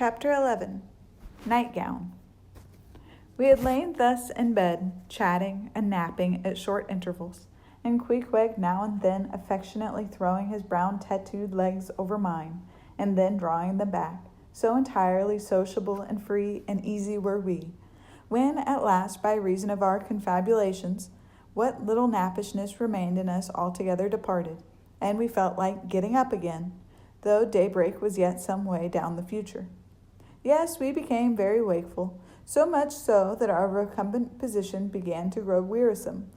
Chapter 11. Nightgown. We had lain thus in bed, chatting and napping at short intervals, and Queequeg now and then affectionately throwing his brown tattooed legs over mine, and then drawing them back, so entirely sociable and free and easy were we, when at last, by reason of our confabulations, what little nappishness remained in us altogether departed, and we felt like getting up again, though daybreak was yet some way down the future. Yes, we became very wakeful, so much so that our recumbent position began to grow wearisome,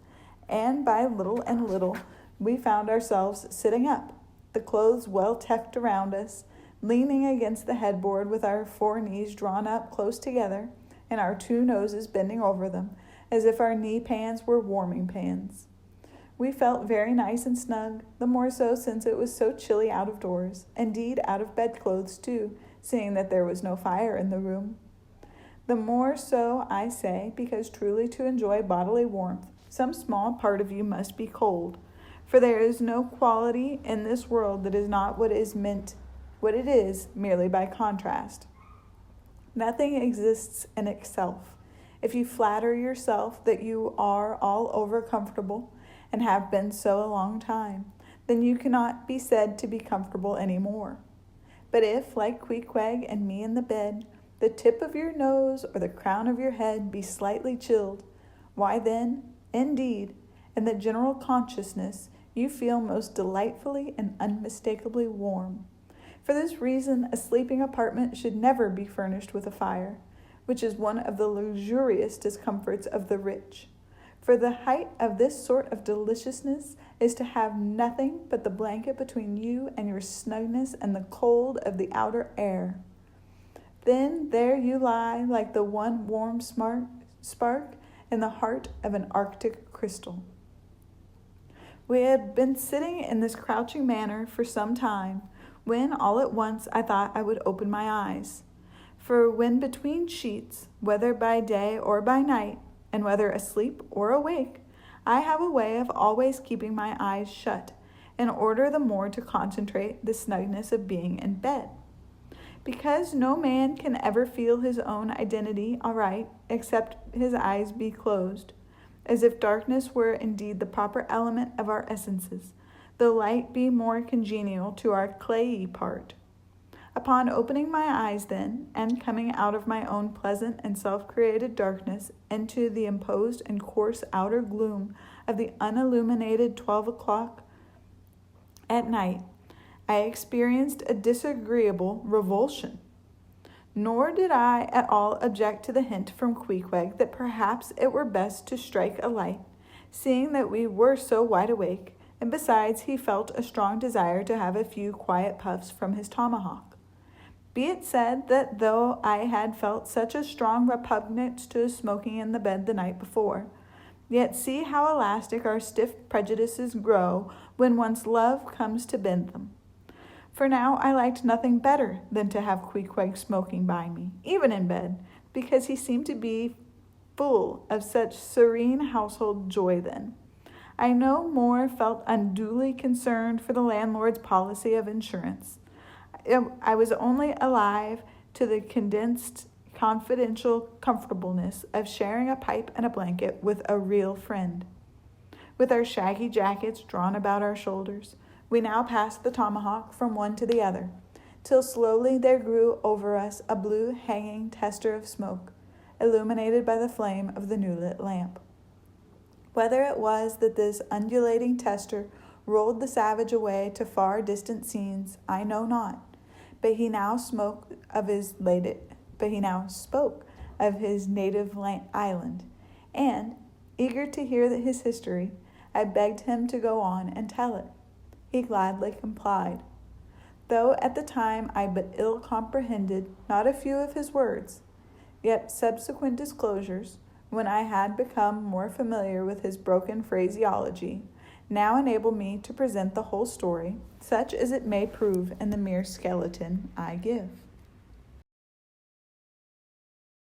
and by little and little we found ourselves sitting up, the clothes well tucked around us, leaning against the headboard with our 4 knees drawn up close together, and our 2 noses bending over them, as if our knee pans were warming pans. We felt very nice and snug, the more so since it was so chilly out of doors, indeed out of bedclothes too, seeing that there was no fire in the room. The more so, I say, because truly to enjoy bodily warmth, some small part of you must be cold, for there is no quality in this world that is not what it is merely by contrast. Nothing exists in itself. If you flatter yourself that you are all over comfortable, and have been so a long time, then you cannot be said to be comfortable any more. But if, like Queequeg and me in the bed, the tip of your nose or the crown of your head be slightly chilled, why then, indeed, in the general consciousness, you feel most delightfully and unmistakably warm. For this reason, a sleeping apartment should never be furnished with a fire, which is one of the luxurious discomforts of the rich. For the height of this sort of deliciousness is to have nothing but the blanket between you and your snugness and the cold of the outer air. Then there you lie like the one warm spark in the heart of an Arctic crystal. We had been sitting in this crouching manner for some time, when all at once I thought I would open my eyes. For when between sheets, whether by day or by night, and whether asleep or awake, I have a way of always keeping my eyes shut, in order the more to concentrate the snugness of being in bed. Because no man can ever feel his own identity aright, except his eyes be closed, as if darkness were indeed the proper element of our essences, the light be more congenial to our clayey part. Upon opening my eyes then, and coming out of my own pleasant and self-created darkness into the imposed and coarse outer gloom of the unilluminated 12 o'clock at night, I experienced a disagreeable revulsion. Nor did I at all object to the hint from Queequeg that perhaps it were best to strike a light, seeing that we were so wide awake, and besides he felt a strong desire to have a few quiet puffs from his tomahawk. Be it said that though I had felt such a strong repugnance to smoking in the bed the night before, yet see how elastic our stiff prejudices grow when once love comes to bend them. For now I liked nothing better than to have Queequeg smoking by me, even in bed, because he seemed to be full of such serene household joy then. I no more felt unduly concerned for the landlord's policy of insurance. I was only alive to the condensed, confidential comfortableness of sharing a pipe and a blanket with a real friend. With our shaggy jackets drawn about our shoulders, we now passed the tomahawk from one to the other, till slowly there grew over us a blue hanging tester of smoke, illuminated by the flame of the new-lit lamp. Whether it was that this undulating tester rolled the savage away to far distant scenes, I know not. But he now spoke of his native island, and, eager to hear his history, I begged him to go on and tell it. He gladly complied, though at the time I but ill comprehended not a few of his words, yet subsequent disclosures, when I had become more familiar with his broken phraseology, now enable me to present the whole story, such as it may prove in the mere skeleton I give.